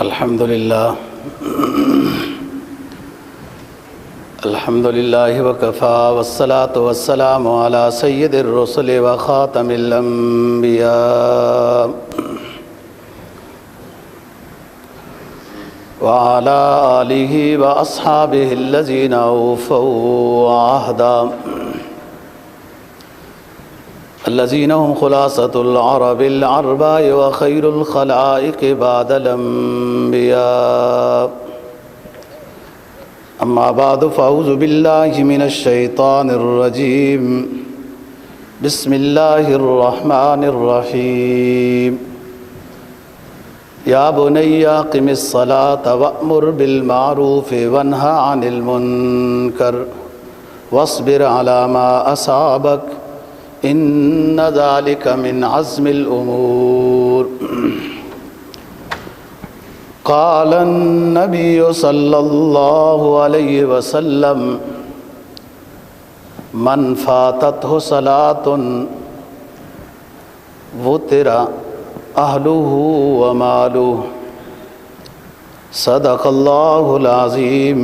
الحمدللہ وکفا والصلاة والسلام علی سید الرسل وخاتم الانبیاء وعلی آلہ واصحابہ الذین اوفوا عہدا الذین هم خلاصة العرب العرباء وخیر الخلائق بعد الانبیاء اما بعد فاعوذ باللہ من الشیطان الرجیم بسم اللہ الرحمن الرحیم یا بنی اقم الصلاة وأمر بالمعروف وانہا عن المنکر واصبر على ما اصابک ان ذلك من عزم الامور قال النبي صلى الله عليه وسلم من فاتته صلاة وتر اهله وماله صدق الله العظيم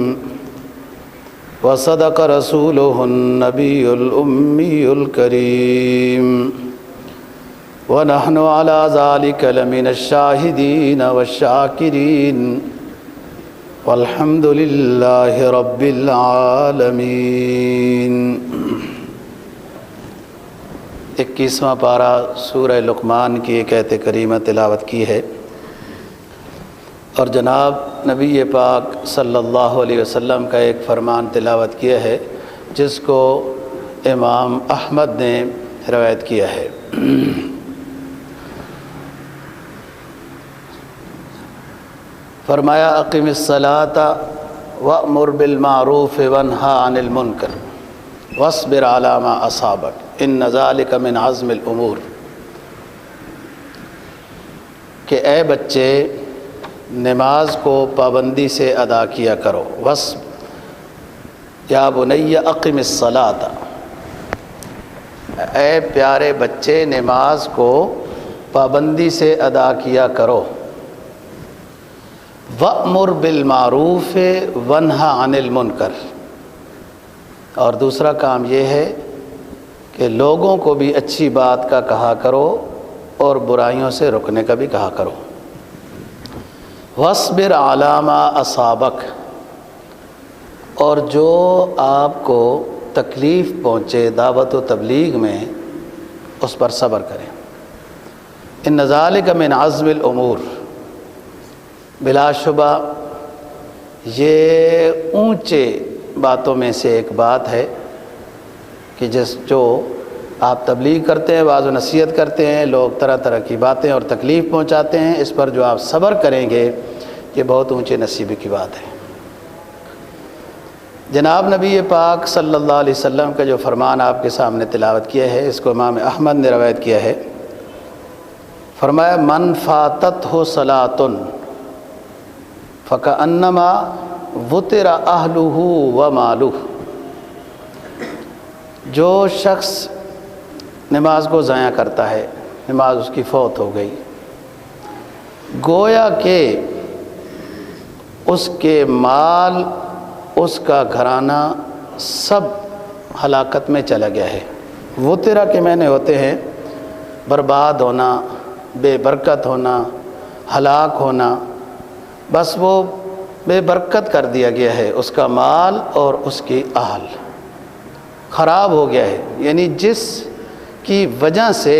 وصدق رسوله النبي الأمي الكريم ونحن على ذلك لمن الشاهدين والشاكرين والحمد لله رب العالمين 21واں پارہ سورہ لقمان کی ایک آیت کریمہ تلاوت کی ہے، اور جناب نبی پاک صلی اللہ علیہ وسلم کا ایک فرمان تلاوت کیا ہے جس کو امام احمد نے روایت کیا ہے۔ فرمایا اقم الصلاۃ وأمر بالمعروف وانہا عن المنکر واصبر علی ما اصابک ان ذلک من عزم الامور، کہ اے بچے نماز کو پابندی سے ادا کیا کرو۔ یا بنی اقم الصلاۃ، اے پیارے بچے نماز کو پابندی سے ادا کیا کرو۔ وَأْمُرْ بِالْمَعْرُوفِ وَانْهَ عَنِ الْمُنْكَرِ، اور دوسرا کام یہ ہے کہ لوگوں کو بھی اچھی بات کا کہا کرو اور برائیوں سے رکنے کا بھی کہا کرو۔ وَاصْبِرْ عَلَى مَا أَصَابَكَ، اور جو آپ کو تکلیف پہنچے دعوت و تبلیغ میں اس پر صبر کریں۔ ان ذَلِكَ مِنْ عَزْمِ الْأُمُورِ، بلا شبہ یہ اونچے باتوں میں سے ایک بات ہے کہ جو آپ تبلیغ کرتے ہیں، وعظ و نصیحت کرتے ہیں، لوگ طرح طرح کی باتیں اور تکلیف پہنچاتے ہیں، اس پر جو آپ صبر کریں گے یہ بہت اونچے نصیبے کی بات ہے۔ جناب نبی پاک صلی اللہ علیہ وسلم کا جو فرمان آپ کے سامنے تلاوت کیا ہے، اس کو امام احمد نے روایت کیا ہے۔ فرمایا من فاتتہ صلاۃ فکأنما وتر اہلہ ومالہ، جو شخص نماز کو ضائع کرتا ہے، نماز اس کی فوت ہو گئی، گویا کہ اس کے مال، اس کا گھرانہ سب ہلاکت میں چلا گیا ہے۔ وہ تیرا کے معنی ہوتے ہیں برباد ہونا، بے برکت ہونا، ہلاک ہونا، بس وہ بے برکت کر دیا گیا ہے، اس کا مال اور اس کی اہل خراب ہو گیا ہے۔ یعنی جس کی وجہ سے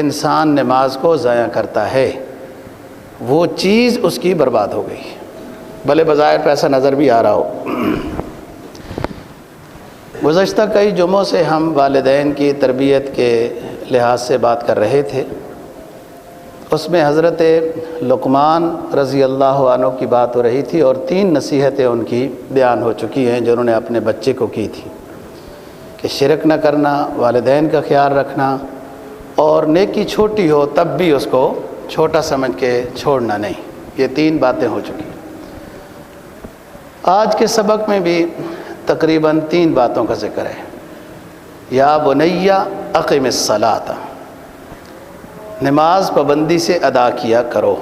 انسان نماز کو ضائع کرتا ہے وہ چیز اس کی برباد ہو گئی، بھلے بظاہر پیسہ نظر بھی آ رہا ہو۔ گزشتہ کئی جمعوں سے ہم والدین کی تربیت کے لحاظ سے بات کر رہے تھے، اس میں حضرت لقمان رضی اللہ عنہ کی بات ہو رہی تھی، اور 3 نصیحتیں ان کی بیان ہو چکی ہیں جو انہوں نے اپنے بچے کو کی تھی، کہ شرک نہ کرنا، والدین کا خیال رکھنا، اور نیکی چھوٹی ہو تب بھی اس کو چھوٹا سمجھ کے چھوڑنا نہیں۔ یہ 3 باتیں ہو چکی۔ آج کے سبق میں بھی تقریباً 3 باتوں کا ذکر ہے۔ یا بنی اقم الصلاۃ، نماز پابندی سے ادا کیا کرو۔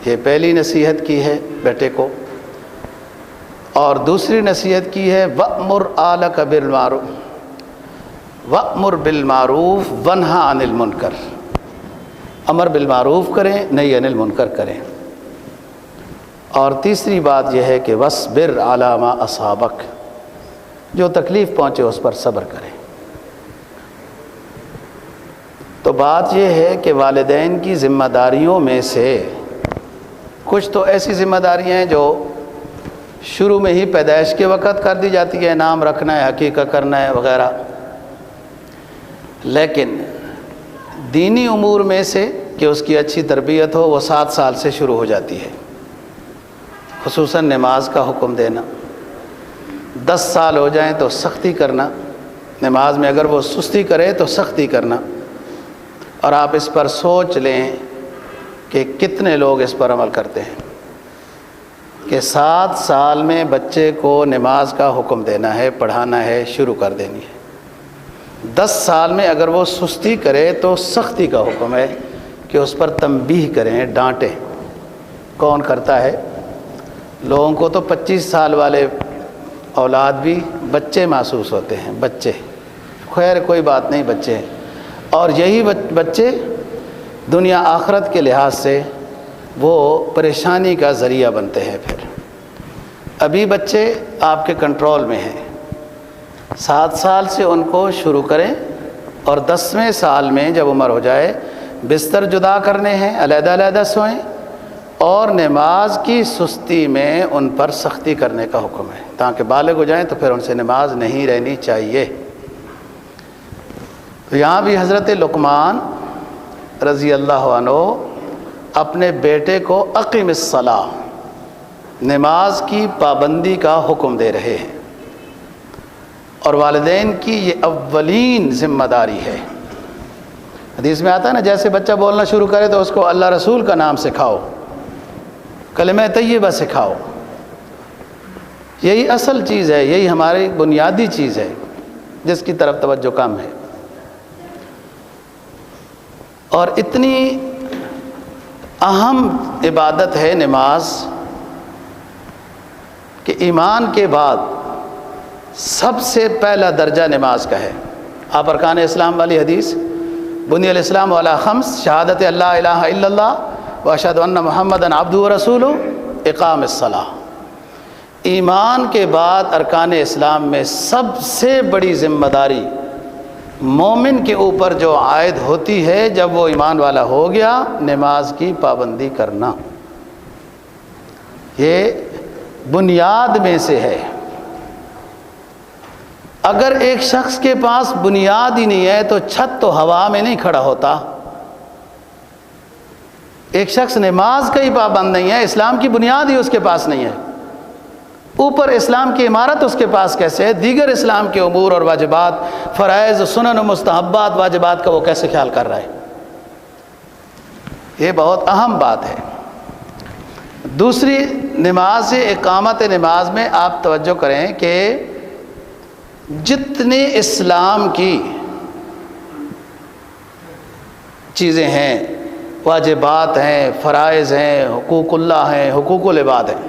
یہ پہلی نصیحت کی ہے بیٹے کو. اور دوسری نصیحت کی ہے وَأْمُرْ آلَكَ بِالْمَعْرُوفِ وَأْمُرْ بِالْمَعْرُوفِ وَانْهَ عَنِ الْمُنْكَرِ. امر بالمعروف کریں، نہی عن المنکر کریں. اور تیسری بات یہ ہے کہ وَاصْبِرْ عَلَىٰ مَا أَصَابَكَ، جو تکلیف پہنچے اس پر صبر کریں. تو بات یہ ہے کہ والدین کی ذمہ داریوں میں سے کچھ تو ایسی ذمہ داریاں ہیں جو شروع میں ہی پیدائش کے وقت کر دی جاتی ہے، نام رکھنا ہے، عقیقہ کرنا ہے وغیرہ. لیکن دینی امور میں سے کہ اس کی اچھی تربیت ہو، وہ 7 سال سے شروع ہو جاتی ہے. خصوصاً نماز کا حکم دینا. 10 سال ہو جائیں تو سختی کرنا، نماز میں اگر وہ سستی کرے تو سختی کرنا. اور آپ اس پر سوچ لیں کہ کتنے لوگ اس پر عمل کرتے ہیں کہ 7 سال میں بچے کو نماز کا حکم دینا ہے، پڑھانا ہے، شروع کر دینی ہے. 10 سال میں اگر وہ سستی کرے تو سختی کا حکم ہے کہ اس پر تنبیہ کریں، ڈانٹیں. کون کرتا ہے؟ لوگوں کو تو 25 سال والے اولاد بھی بچے محسوس ہوتے ہیں. بچے، خیر کوئی بات نہیں، بچے ہیں. اور یہی بچے دنیا آخرت کے لحاظ سے وہ پریشانی کا ذریعہ بنتے ہیں. پھر ابھی بچے آپ کے کنٹرول میں ہیں. 7 سال سے ان کو شروع کریں اور 10ویں سال میں جب عمر ہو جائے بستر جدا کرنے ہیں، علیحدہ علیحدہ سوئیں. اور نماز کی سستی میں ان پر سختی کرنے کا حکم ہے تاکہ بالغ ہو جائیں تو پھر ان سے نماز نہیں رہنی چاہیے. تو یہاں بھی حضرت لقمان رضی اللہ عنہ اپنے بیٹے کو اقیم الصلاۃ، نماز کی پابندی کا حکم دے رہے ہیں. اور والدین کی یہ اولین ذمہ داری ہے. حدیث میں آتا ہے نا، جیسے بچہ بولنا شروع کرے تو اس کو اللہ رسول کا نام سکھاؤ، کلمہ طیبہ سکھاؤ. یہی اصل چیز ہے، یہی ہماری بنیادی چیز ہے جس کی طرف توجہ کم ہے. اور اتنی اہم عبادت ہے نماز کہ ایمان کے بعد سب سے پہلا درجہ نماز کا ہے. آپ ارکان اسلام والی حدیث، بنی الاسلام علی 5، شہادت اللہ الہ الا اللہ واشہد ان محمدً عبدہ ورسولہ، اقام الصلاۃ. ایمان کے بعد ارکان اسلام میں سب سے بڑی ذمہ داری مومن کے اوپر جو عائد ہوتی ہے جب وہ ایمان والا ہو گیا، نماز کی پابندی کرنا. یہ بنیاد میں سے ہے. اگر ایک شخص کے پاس بنیاد ہی نہیں ہے تو چھت تو ہوا میں نہیں کھڑا ہوتا. ایک شخص نماز کا ہی پابند نہیں ہے، اسلام کی بنیاد ہی اس کے پاس نہیں ہے، اوپر اسلام کی عمارت اس کے پاس کیسے ہے؟ دیگر اسلام کے امور اور واجبات، فرائض، سنن و مستحبات، واجبات کا وہ کیسے خیال کر رہا ہے؟ یہ بہت اہم بات ہے. دوسری، نماز اقامت نماز میں آپ توجہ کریں کہ جتنے اسلام کی چیزیں ہیں، واجبات ہیں، فرائض ہیں، حقوق اللہ ہیں، حقوق العباد ہیں،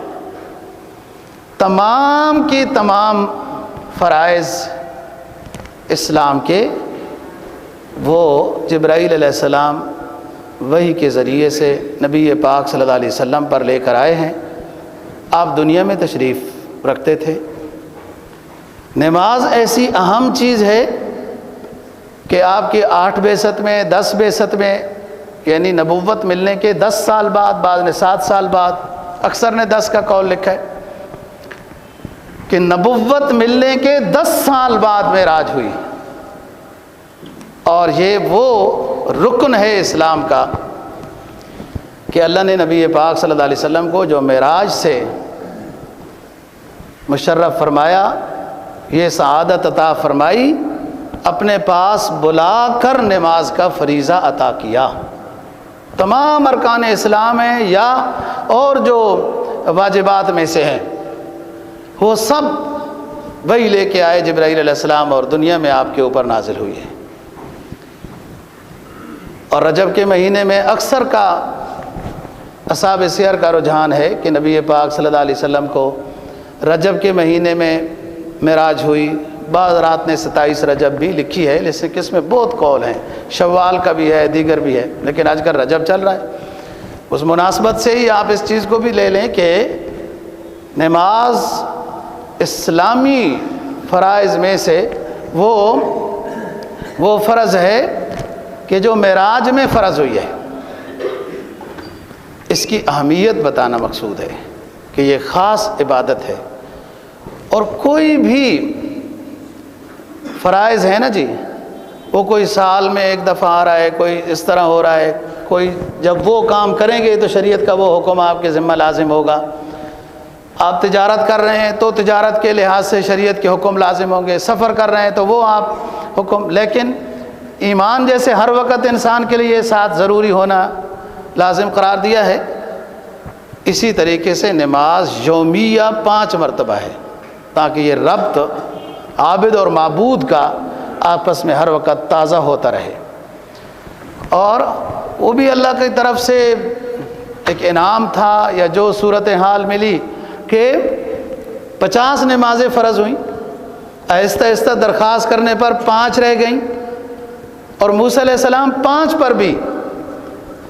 تمام کی تمام فرائض اسلام کے وہ جبرائیل علیہ السلام وحی کے ذریعے سے نبی پاک صلی اللہ علیہ وسلم پر لے کر آئے ہیں. آپ دنیا میں تشریف رکھتے تھے. نماز ایسی اہم چیز ہے کہ آپ کی 8 بعثت میں، 10 بعثت میں، یعنی نبوت ملنے کے 10 سال بعد، بعض نے 7 سال بعد، اکثر نے 10 کا قول لکھا ہے کہ نبوت ملنے کے 10 سال بعد معراج ہوئی. اور یہ وہ رکن ہے اسلام کا کہ اللہ نے نبی پاک صلی اللہ علیہ وسلم کو جو معراج سے مشرف فرمایا، یہ سعادت عطا فرمائی، اپنے پاس بلا کر نماز کا فریضہ عطا کیا. تمام ارکان اسلام ہیں یا اور جو واجبات میں سے ہیں وہ سب وہی لے کے آئے جبرائیل علیہ السلام اور دنیا میں آپ کے اوپر نازل ہوئی ہے. اور رجب کے مہینے میں اکثر کا اصحاب سیر کا رجحان ہے کہ نبی پاک صلی اللہ علیہ وسلم کو رجب کے مہینے میں معراج ہوئی. بعض رات نے 27 رجب بھی لکھی ہے، لیکن اس میں بہت قول ہیں، شوال کا بھی ہے، دیگر بھی ہے، لیکن آج کل رجب چل رہا ہے. اس مناسبت سے ہی آپ اس چیز کو بھی لے لیں کہ نماز اسلامی فرائض میں سے وہ فرض ہے کہ جو معراج میں فرض ہوئی ہے. اس کی اہمیت بتانا مقصود ہے کہ یہ خاص عبادت ہے. اور کوئی بھی فرائض ہے نا جی، وہ کوئی سال میں ایک دفعہ آ رہا ہے، کوئی اس طرح ہو رہا ہے، کوئی جب وہ کام کریں گے تو شریعت کا وہ حکم آپ کے ذمہ لازم ہوگا. آپ تجارت کر رہے ہیں تو تجارت کے لحاظ سے شریعت کے حکم لازم ہوں گے، سفر کر رہے ہیں تو وہ آپ حکم. لیکن ایمان جیسے ہر وقت انسان کے لیے ساتھ ضروری ہونا لازم قرار دیا ہے، اسی طریقے سے نماز یومیہ 5 مرتبہ ہے، تاکہ یہ ربط عابد اور معبود کا آپس میں ہر وقت تازہ ہوتا رہے. اور وہ بھی اللہ کی طرف سے ایک انعام تھا یا جو صورتحال ملی کہ 50 نمازیں فرض ہوئیں، آہستہ آہستہ درخواست کرنے پر 5 رہ گئیں، اور موسیٰ علیہ السلام 5 پر بھی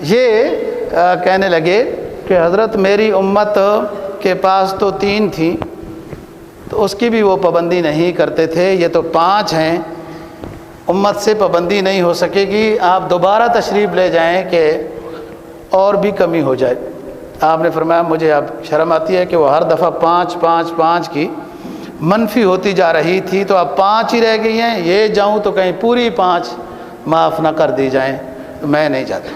یہ کہنے لگے کہ حضرت میری امت کے پاس تو 3 تھیں تو اس کی بھی وہ پابندی نہیں کرتے تھے، یہ تو 5 ہیں، امت سے پابندی نہیں ہو سکے گی، آپ دوبارہ تشریف لے جائیں کہ اور بھی کمی ہو جائے. آپ نے فرمایا مجھے اب شرم آتی ہے کہ وہ ہر دفعہ 5 5 5 کی منفی ہوتی جا رہی تھی، تو اب 5 ہی رہ گئی ہیں، یہ جاؤں تو کہیں پوری 5 معاف نہ کر دی جائیں، تو میں نہیں جاتا.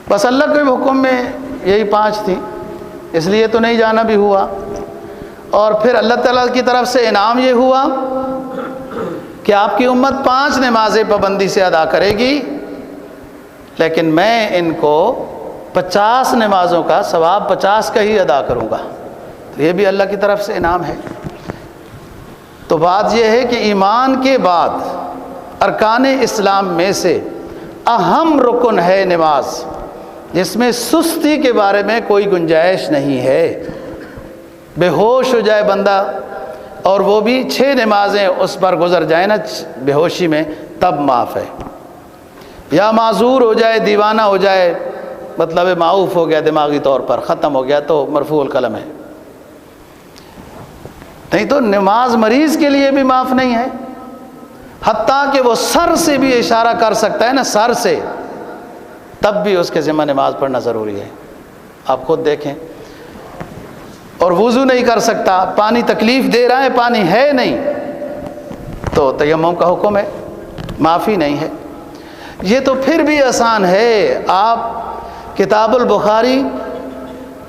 بس اللہ کے حکم میں یہی 5 تھیں، اس لیے تو نہیں جانا بھی ہوا. اور پھر اللہ تعالیٰ کی طرف سے انعام یہ ہوا کہ آپ کی امت 5 نمازیں پابندی سے ادا کرے گی، لیکن میں ان کو 50 نمازوں کا ثواب 50 کا ہی ادا کروں گا. تو یہ بھی اللہ کی طرف سے انعام ہے. تو بات یہ ہے کہ ایمان کے بعد ارکان اسلام میں سے اہم رکن ہے نماز، جس میں سستی کے بارے میں کوئی گنجائش نہیں ہے. بے ہوش ہو جائے بندہ اور وہ بھی 6 نمازیں اس پر گزر جائیں نا بے ہوشی میں، تب معاف ہے. یا معذور ہو جائے، دیوانہ ہو جائے، مطلب معوف ہو گیا دماغی طور پر، ختم ہو گیا، تو مرفوع القلم ہے. نہیں تو نماز مریض کے لیے بھی معاف نہیں ہے، حتیٰ کہ وہ سر سے بھی اشارہ کر سکتا ہے نا، سر سے، تب بھی اس کے ذمہ نماز پڑھنا ضروری ہے. آپ خود دیکھیں. اور وضو نہیں کر سکتا، پانی تکلیف دے رہا ہے، پانی ہے نہیں، تو تیمم کا حکم ہے، معافی نہیں ہے. یہ تو پھر بھی آسان ہے. آپ کتاب البخاری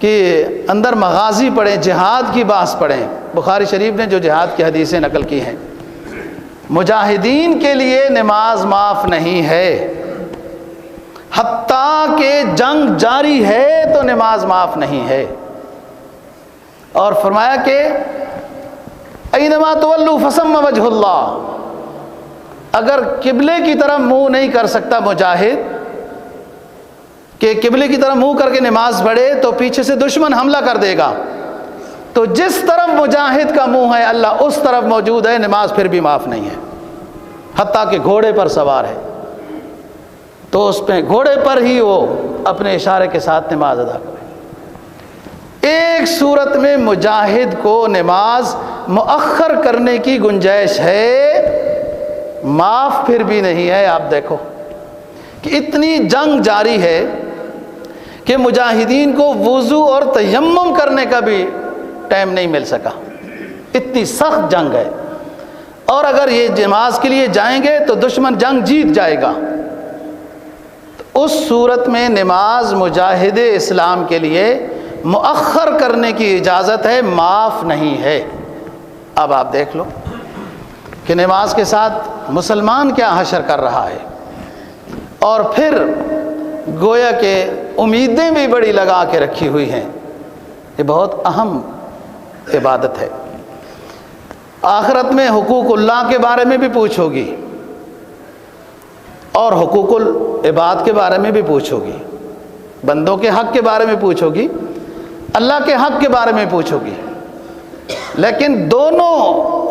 کے اندر مغازی پڑھیں، جہاد کی بحث پڑھیں. بخاری شریف نے جو جہاد کی حدیثیں نقل کی ہیں، مجاہدین کے لیے نماز معاف نہیں ہے، حتیٰ کہ جنگ جاری ہے تو نماز معاف نہیں ہے. اور فرمایا کہ اینما تولوا فثم وجہ اللہ، اگر قبلے کی طرف منہ نہیں کر سکتا مجاہد کہ قبلے کی طرف منہ کر کے نماز پڑھے تو پیچھے سے دشمن حملہ کر دے گا، تو جس طرف مجاہد کا منہ ہے اللہ اس طرف موجود ہے، نماز پھر بھی معاف نہیں ہے. حتیٰ کہ گھوڑے پر سوار ہے تو اس پہ گھوڑے پر ہی وہ اپنے اشارے کے ساتھ نماز ادا کرے. ایک صورت میں مجاہد کو نماز مؤخر کرنے کی گنجائش ہے، معاف پھر بھی نہیں ہے. آپ دیکھو کہ اتنی جنگ جاری ہے کہ مجاہدین کو وضو اور تیمم کرنے کا بھی ٹائم نہیں مل سکا، اتنی سخت جنگ ہے. اور اگر یہ نماز کے لیے جائیں گے تو دشمن جنگ جیت جائے گا. اس صورت میں نماز مجاہد اسلام کے لیے مؤخر کرنے کی اجازت ہے، معاف نہیں ہے. اب آپ دیکھ لو کہ نماز کے ساتھ مسلمان کیا حشر کر رہا ہے، اور پھر گویا کہ امیدیں بھی بڑی لگا کے رکھی ہوئی ہیں. یہ بہت اہم عبادت ہے. آخرت میں حقوق اللہ کے بارے میں بھی پوچھو گی اور حقوق العباد کے بارے میں بھی پوچھو گی. بندوں کے حق کے بارے میں پوچھو گی، اللہ کے حق کے بارے میں پوچھو گی، لیکن دونوں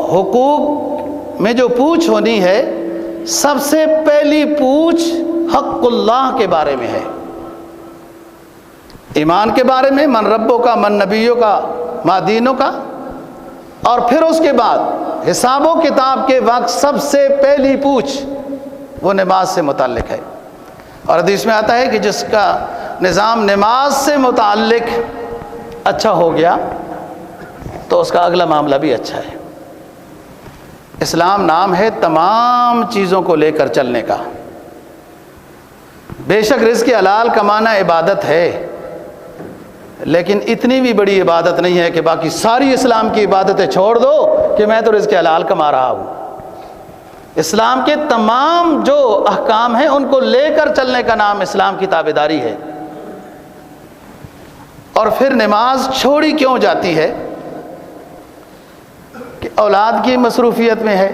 حقوق میں جو پوچھ ہونی ہے، سب سے پہلی پوچھ حق اللہ کے بارے میں ہے، ایمان کے بارے میں، من ربوں کا، من نبیوں کا، ما دینوں کا، اور پھر اس کے بعد حساب و کتاب کے وقت سب سے پہلی پوچھ وہ نماز سے متعلق ہے۔ اور حدیث میں آتا ہے کہ جس کا نظام نماز سے متعلق اچھا ہو گیا تو اس کا اگلا معاملہ بھی اچھا ہے۔ اسلام نام ہے تمام چیزوں کو لے کر چلنے کا۔ بے شک رزق حلال کمانا عبادت ہے، لیکن اتنی بھی بڑی عبادت نہیں ہے کہ باقی ساری اسلام کی عبادتیں چھوڑ دو کہ میں تو رزق حلال کما رہا ہوں۔ اسلام کے تمام جو احکام ہیں ان کو لے کر چلنے کا نام اسلام کی تابعداری ہے۔ اور پھر نماز چھوڑی کیوں جاتی ہے؟ کہ اولاد کی مصروفیت میں ہے،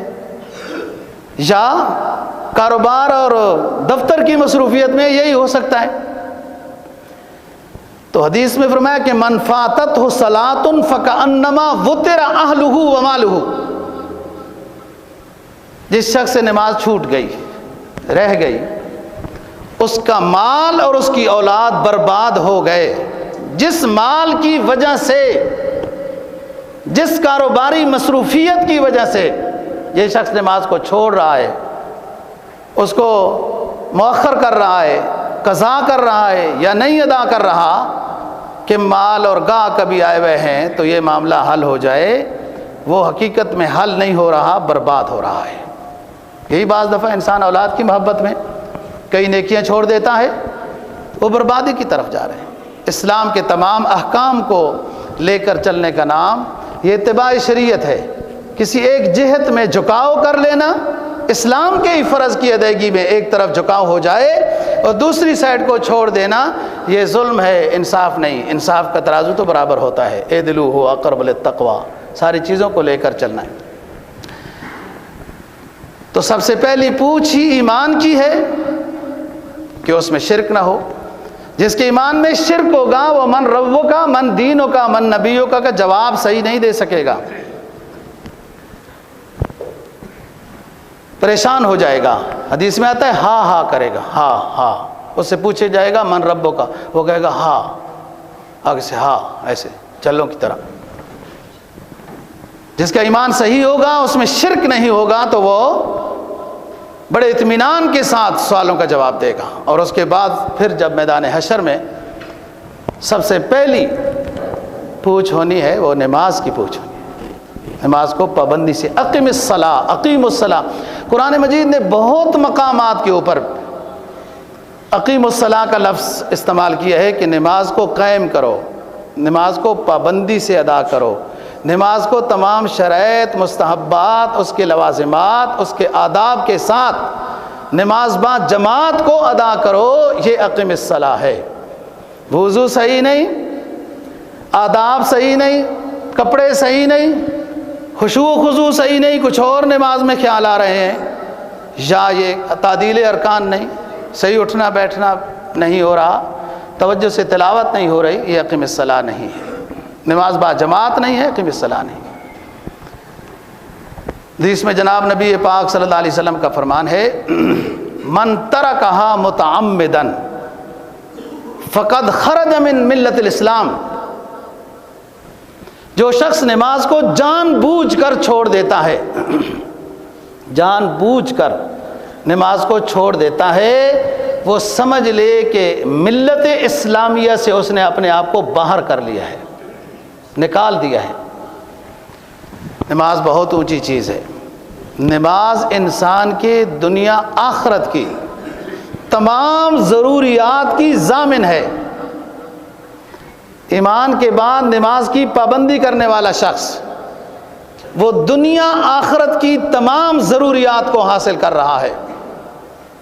یا کاروبار اور دفتر کی مصروفیت میں، یہی ہو سکتا ہے۔ تو حدیث میں فرمایا کہ من فاتتہ صلاۃ فکأنما وتر اہلہ ومالہ، جس شخص سے نماز چھوٹ گئی، رہ گئی، اس کا مال اور اس کی اولاد برباد ہو گئے۔ جس مال کی وجہ سے، جس کاروباری مصروفیت کی وجہ سے یہ شخص نماز کو چھوڑ رہا ہے، اس کو مؤخر کر رہا ہے، قضا کر رہا ہے یا نہیں ادا کر رہا، کہ مال اور گاہ کبھی آئے ہوئے ہیں تو یہ معاملہ حل ہو جائے، وہ حقیقت میں حل نہیں ہو رہا، برباد ہو رہا ہے۔ یہی بعض دفعہ انسان اولاد کی محبت میں کئی نیکیاں چھوڑ دیتا ہے، وہ بربادی کی طرف جا رہے ہیں۔ اسلام کے تمام احکام کو لے کر چلنے کا نام یہ اتباع شریعت ہے۔ کسی ایک جہت میں جھکاؤ کر لینا، اسلام کے ہی فرض کی ادائیگی میں ایک طرف جھکاؤ ہو جائے اور دوسری سائڈ کو چھوڑ دینا، یہ ظلم ہے، انصاف نہیں۔ انصاف کا ترازو تو برابر ہوتا ہے، اعدلوا هو اقرب للتقوی، ساری چیزوں کو لے کر چلنا ہے۔ تو سب سے پہلی پوچھ ہی ایمان کی ہے کہ اس میں شرک نہ ہو۔ جس کے ایمان میں شرک ہوگا وہ من ربوں کا، من دینوں کا، من نبیوں کا جواب صحیح نہیں دے سکے گا، پریشان ہو جائے گا۔ حدیث میں آتا ہے ہاں ہاں کرے گا، ہاں ہاں۔ اس سے پوچھے جائے گا من ربوں کا، وہ کہے گا ہاں، آگے سے ہاں، ایسے چلوں کی طرح۔ جس کا ایمان صحیح ہوگا، اس میں شرک نہیں ہوگا، تو وہ بڑے اطمینان کے ساتھ سوالوں کا جواب دے گا۔ اور اس کے بعد پھر جب میدان حشر میں سب سے پہلی پوچھ ہونی ہے وہ نماز کی پوچھ ہونی ہے۔ نماز کو پابندی سے، اقیم الصلاۃ، اقیم الصلاۃ، قرآن مجید نے بہت مقامات کے اوپر اقیم الصلاۃ کا لفظ استعمال کیا ہے کہ نماز کو قائم کرو، نماز کو پابندی سے ادا کرو، نماز کو تمام شرائط، مستحبات، اس کے لوازمات، اس کے آداب کے ساتھ نماز با جماعت کو ادا کرو، یہ اقیم الصلاۃ ہے۔ وضو صحیح نہیں، آداب صحیح نہیں، کپڑے صحیح نہیں، خشوع و خضوع صحیح نہیں، کچھ اور نماز میں خیال آ رہے ہیں، یا یہ تعدیل ارکان نہیں، صحیح اٹھنا بیٹھنا نہیں ہو رہا، توجہ سے تلاوت نہیں ہو رہی، یہ اقیم الصلاۃ نہیں ہے۔ نماز با جماعت نہیں ہے، اقیم الصلاۃ نہیں۔ حدیث میں جناب نبی پاک صلی اللہ علیہ وسلم کا فرمان ہے من ترکہا متعمدا فقد خرج من ملت الاسلام، جو شخص نماز کو جان بوجھ کر چھوڑ دیتا ہے، جان بوجھ کر نماز کو چھوڑ دیتا ہے، وہ سمجھ لے کہ ملت اسلامیہ سے اس نے اپنے آپ کو باہر کر لیا ہے، نکال دیا ہے۔ نماز بہت اونچی چیز ہے۔ نماز انسان کے دنیا آخرت کی تمام ضروریات کی ضامن ہے۔ ایمان کے بعد نماز کی پابندی کرنے والا شخص وہ دنیا آخرت کی تمام ضروریات کو حاصل کر رہا ہے،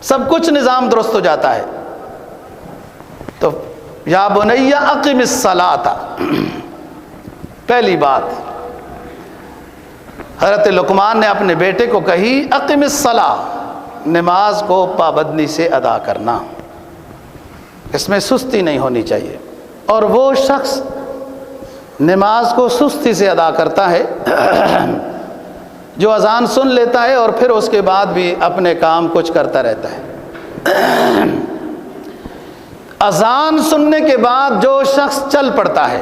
سب کچھ نظام درست ہو جاتا ہے۔ تو یا بنی اقم الصلاۃ، پہلی بات حضرت لقمان نے اپنے بیٹے کو کہی، اقم الصلاۃ، نماز کو پابندی سے ادا کرنا۔ اس میں سستی نہیں ہونی چاہیے. اور وہ شخص نماز کو سستی سے ادا کرتا ہے جو اذان سن لیتا ہے اور پھر اس کے بعد بھی اپنے کام کچھ کرتا رہتا ہے. اذان سننے کے بعد جو شخص چل پڑتا ہے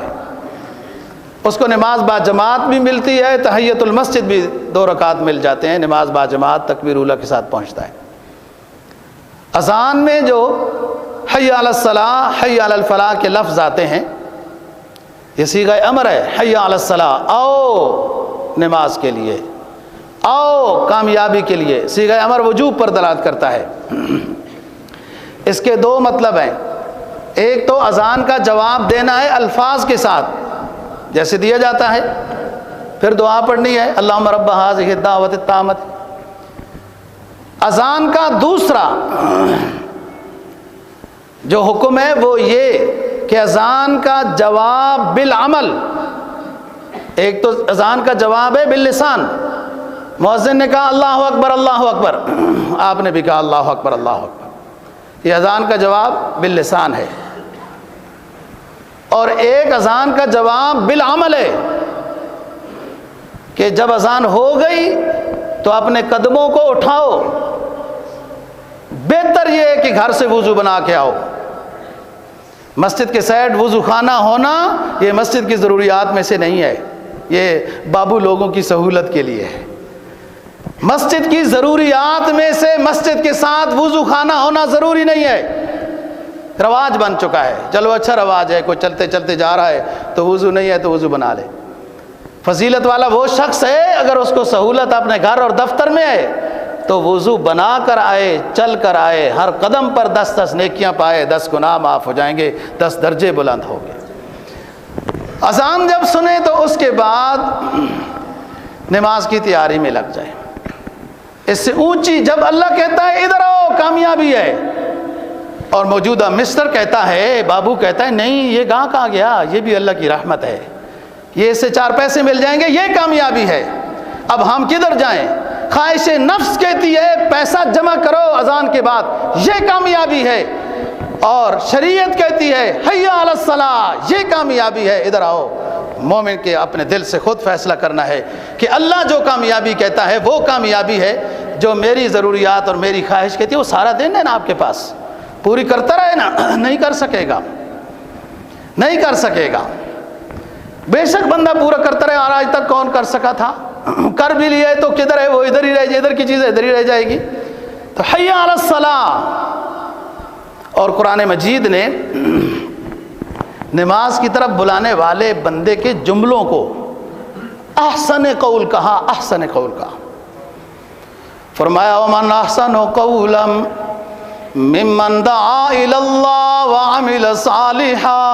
اس کو نماز با جماعت بھی ملتی ہے, تحیت المسجد بھی 2 رکعت مل جاتے ہیں, نماز با جماعت تکبیر اولیٰ کے ساتھ پہنچتا ہے. اذان میں جو حی علی الصلاۃ حی علی الفلاح کے لفظ آتے ہیں یہ صیغہ امر ہے. حی علی الصلاۃ, آؤ نماز کے لیے, آؤ کامیابی کے لیے. صیغہ امر وجوب پر دلالت کرتا ہے. اس کے 2 مطلب ہیں. ایک تو اذان کا جواب دینا ہے الفاظ کے ساتھ جیسے دیا جاتا ہے, پھر دعا پڑھنی ہے اللہم رب ھذہ الدعوۃ التامۃ. اذان کا دوسرا جو حکم ہے وہ یہ کہ اذان کا جواب بالعمل. ایک تو اذان کا جواب ہے باللسان, مؤذن نے کہا اللہ اکبر اللہ اکبر, آپ نے بھی کہا اللہ اکبر اللہ اکبر, یہ اذان کا جواب باللسان ہے. اور ایک اذان کا جواب بالعمل ہے کہ جب اذان ہو گئی تو اپنے قدموں کو اٹھاؤ. بہتر یہ ہے کہ گھر سے وضو بنا کے آؤ. مسجد کے سائڈ وضو خانہ ہونا یہ مسجد کی ضروریات میں سے نہیں ہے, یہ بابو لوگوں کی سہولت کے لیے ہے. مسجد کی ضروریات میں سے مسجد کے ساتھ وضو خانہ ہونا ضروری نہیں ہے, رواج بن چکا ہے. چلو اچھا رواج ہے, کوئی چلتے چلتے جا رہا ہے تو وضو نہیں ہے تو وضو بنا لے. فضیلت والا وہ شخص ہے اگر اس کو سہولت اپنے گھر اور دفتر میں ہے تو وضو بنا کر آئے, چل کر آئے, ہر قدم پر 10 نیکیاں پائے, 10 گناہ معاف ہو جائیں گے, 10 درجے بلند ہوں گے. اذان جب سنے تو اس کے بعد نماز کی تیاری میں لگ جائے. اس سے اونچی جب اللہ کہتا ہے ادھر آؤ کامیابی ہے, اور موجودہ مسٹر کہتا ہے, بابو کہتا ہے نہیں یہ کہاں گیا, یہ بھی اللہ کی رحمت ہے, یہ اس سے 4 پیسے مل جائیں گے, یہ کامیابی ہے. اب ہم کدھر جائیں؟ خواہش نفس کہتی ہے پیسہ جمع کرو اذان کے بعد, یہ کامیابی ہے. اور شریعت کہتی ہے حی علی الصلاۃ, یہ کامیابی ہے, ادھر آؤ. مومن کے اپنے دل سے خود فیصلہ کرنا ہے کہ اللہ جو کامیابی کہتا ہے وہ کامیابی ہے. جو میری ضروریات اور میری خواہش کہتی ہے وہ سارا دن ہے نا آپ کے پاس, پوری کرتا رہے نا, نہیں کر سکے گا, نہیں کر سکے گا. بے شک بندہ پورا کرتا رہے, اور آج تک کون کر سکا تھا؟ کر بھی لیا ہے تو کدھر ہے وہ, ادھر ہی رہ جائے, ادھر کی چیز ادھر ہی رہ جائے گی. تو حی علی الصلاۃ. اور قرآن مجید نے نماز کی طرف بلانے والے بندے کے جملوں کو احسن قول کہا, احسن قول کہا. فرمایا ومن احسن قولا ممن دعا الی اللہ وعمل صالحا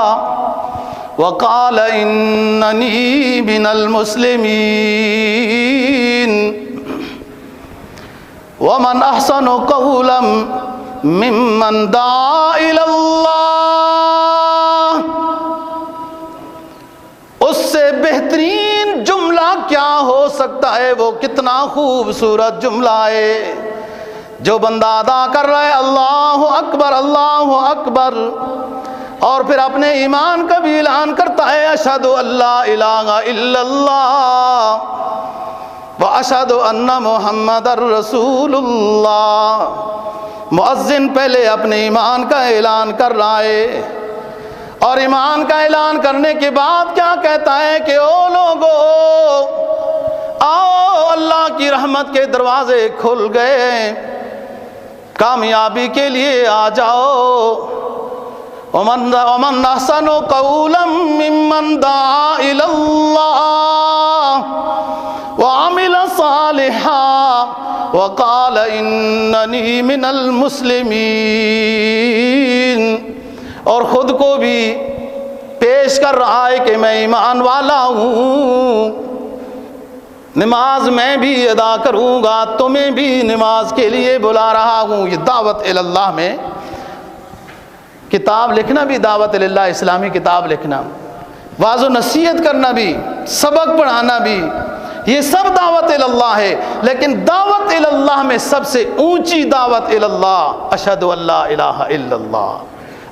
وقال اننی من المسلمین. ومن احسن قولا ممن دعا الی اللہ, اس سے بہترین جملہ کیا ہو سکتا ہے؟ وہ کتنا خوبصورت جملہ ہے جو بندہ ادا کر رہا ہے اللہ اکبر اللہ اکبر, اور پھر اپنے ایمان کا بھی اعلان کرتا ہے اشہد ان لا الہ الا اللہ واشہد ان محمد رسول اللہ. مؤذن پہلے اپنے ایمان کا اعلان کر رہا ہے, اور ایمان کا اعلان کرنے کے بعد کیا کہتا ہے کہ او لوگو آؤ, اللہ کی رحمت کے دروازے کھل گئے, کامیابی کے لیے آ جاؤ. ومن احسن قولا ممن دعا الی اللہ وعمل صالحا وقال اننی من المسلمین. اور خود کو بھی پیش کر رہا ہے کہ میں ایمان والا ہوں, نماز میں بھی ادا کروں گا, تمہیں بھی نماز کے لیے بلا رہا ہوں. یہ دعوت اللہ میں کتاب لکھنا بھی دعوت اللہ, اسلامی کتاب لکھنا, واعظ و نصیحت کرنا بھی, سبق پڑھانا بھی, یہ سب دعوت اللہ ہے. لیکن دعوت اللہ میں سب سے اونچی دعوت اللہ اشہد ان لا الہ الا اللہ,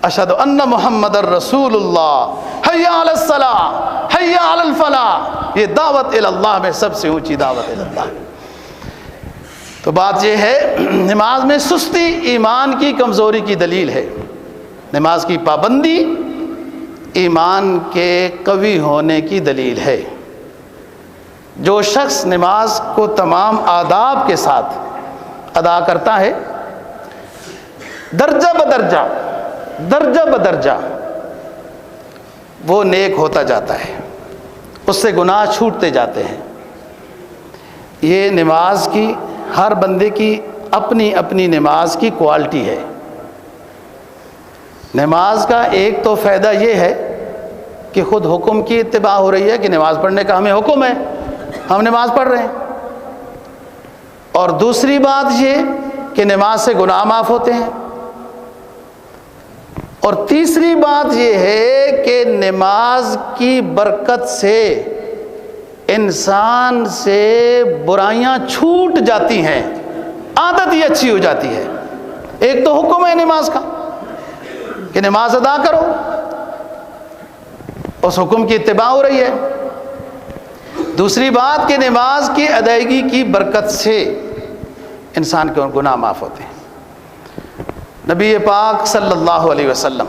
اشہد ان محمد الرسول اللہ، حی علی الصلاۃ، حی علی الفلاح، یہ دعوت اللہ میں سب سے اونچی دعوت اللہ۔ تو بات یہ ہے، نماز میں سستی ایمان کی کمزوری کی دلیل ہے، نماز کی پابندی ایمان کے قوی ہونے کی دلیل ہے۔ جو شخص نماز کو تمام آداب کے ساتھ ادا کرتا ہے، درجہ بدرجہ وہ نیک ہوتا جاتا ہے، اس سے گناہ چھوٹتے جاتے ہیں۔ یہ نماز کی، ہر بندے کی اپنی اپنی نماز کی کوالٹی ہے۔ نماز کا ایک تو فائدہ یہ ہے کہ خود حکم کی اتباع ہو رہی ہے کہ نماز پڑھنے کا ہمیں حکم ہے، ہم نماز پڑھ رہے ہیں۔ اور دوسری بات یہ کہ نماز سے گناہ معاف ہوتے ہیں۔ اور تیسری بات یہ ہے کہ نماز کی برکت سے انسان سے برائیاں چھوٹ جاتی ہیں، عادت ہی اچھی ہو جاتی ہے۔ ایک تو حکم ہے نماز کا کہ نماز ادا کرو، اس حکم کی اتباع ہو رہی ہے۔ دوسری بات کہ نماز کی ادائیگی کی برکت سے انسان کے گناہ معاف ہوتے ہیں۔ نبی پاک صلی اللہ علیہ وسلم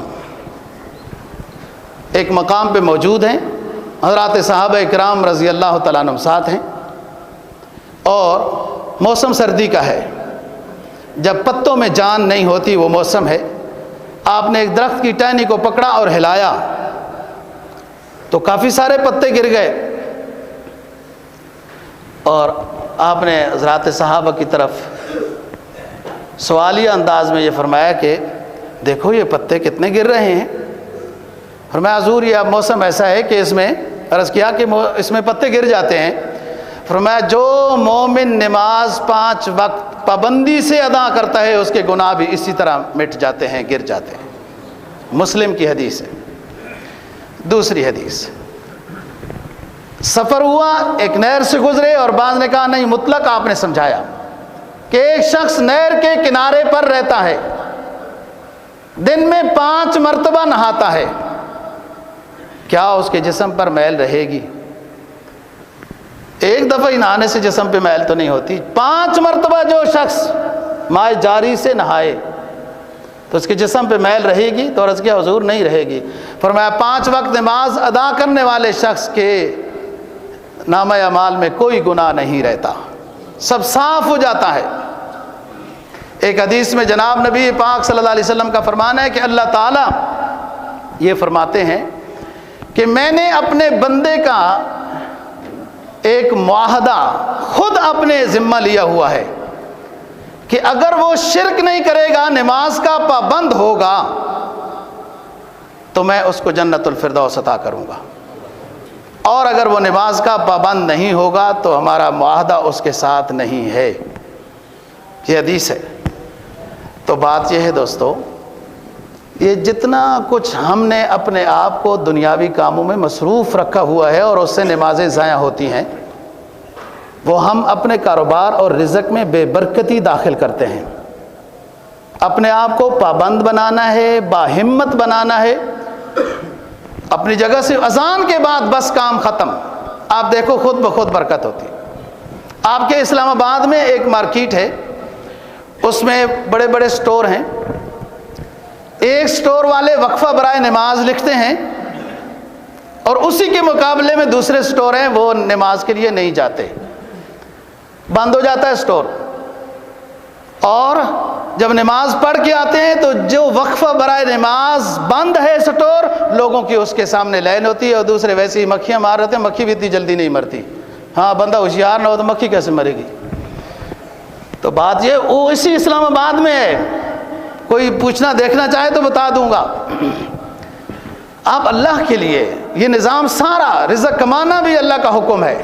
ایک مقام پہ موجود ہیں، حضرات صحابہ اکرام رضی اللہ تعالیٰ عنہ ساتھ ہیں، اور موسم سردی کا ہے، جب پتوں میں جان نہیں ہوتی وہ موسم ہے۔ آپ نے ایک درخت کی ٹہنی کو پکڑا اور ہلایا تو کافی سارے پتے گر گئے، اور آپ نے حضرات صحابہ کی طرف سوالیہ انداز میں یہ فرمایا کہ دیکھو یہ پتے کتنے گر رہے ہیں۔ فرمایا حضور یہ اب موسم ایسا ہے کہ اس میں، عرض کیا کہ اس میں پتے گر جاتے ہیں۔ فرمایا جو مومن نماز 5 وقت پابندی سے ادا کرتا ہے اس کے گناہ بھی اسی طرح مٹ جاتے ہیں، گر جاتے ہیں۔ مسلم کی حدیث ہے۔ دوسری حدیث، سفر ہوا، ایک نہر سے گزرے، اور بعض نے کہا نہیں مطلق آپ نے سمجھایا کہ ایک شخص نہر کے کنارے پر رہتا ہے، دن میں 5 مرتبہ نہاتا ہے، کیا اس کے جسم پر میل رہے گی؟ ایک دفعہ ہی نہانے سے جسم پہ میل تو نہیں ہوتی، 5 مرتبہ جو شخص مائے جاری سے نہائے تو اس کے جسم پہ میل رہے گی؟ تو عرض کیا حضور نہیں رہے گی۔ فرمایا 5 وقت نماز ادا کرنے والے شخص کے نامہ اعمال میں کوئی گناہ نہیں رہتا، سب صاف ہو جاتا ہے۔ ایک حدیث میں جناب نبی پاک صلی اللہ علیہ وسلم کا فرمان ہے کہ اللہ تعالیٰ یہ فرماتے ہیں کہ میں نے اپنے بندے کا ایک معاہدہ خود اپنے ذمہ لیا ہوا ہے کہ اگر وہ شرک نہیں کرے گا، نماز کا پابند ہوگا، تو میں اس کو جنت الفردوس عطا کروں گا، اور اگر وہ نماز کا پابند نہیں ہوگا تو ہمارا معاہدہ اس کے ساتھ نہیں ہے۔ یہ حدیث ہے۔ تو بات یہ ہے دوستو، یہ جتنا کچھ ہم نے اپنے آپ کو دنیاوی کاموں میں مصروف رکھا ہوا ہے اور اس سے نمازیں ضائع ہوتی ہیں، وہ ہم اپنے کاروبار اور رزق میں بے برکتی داخل کرتے ہیں۔ اپنے آپ کو پابند بنانا ہے، باہمت بنانا ہے، اپنی جگہ سے اذان کے بعد بس کام ختم، آپ دیکھو خود بخود برکت ہوتی۔ آپ کے اسلام آباد میں ایک مارکیٹ ہے، اس میں بڑے بڑے سٹور ہیں، ایک سٹور والے وقفہ برائے نماز لکھتے ہیں، اور اسی کے مقابلے میں دوسرے سٹور ہیں وہ نماز کے لیے نہیں جاتے، بند ہو جاتا ہے سٹور، اور جب نماز پڑھ کے آتے ہیں تو جو وقفہ برائے نماز بند ہے سٹور، لوگوں کی اس کے سامنے لائن ہوتی ہے، اور دوسرے ویسے ہی مکھیاں مار رہتے ہیں۔ مکھی بھی اتنی جلدی نہیں مرتی، ہاں بندہ ہوشیار نہ ہو تو مکھی کیسے مرے گی؟ تو بات یہ وہ اسی اسلام آباد میں ہے، کوئی پوچھنا دیکھنا چاہے تو بتا دوں گا۔ آپ اللہ کے لیے یہ نظام سارا، رزق کمانا بھی اللہ کا حکم ہے،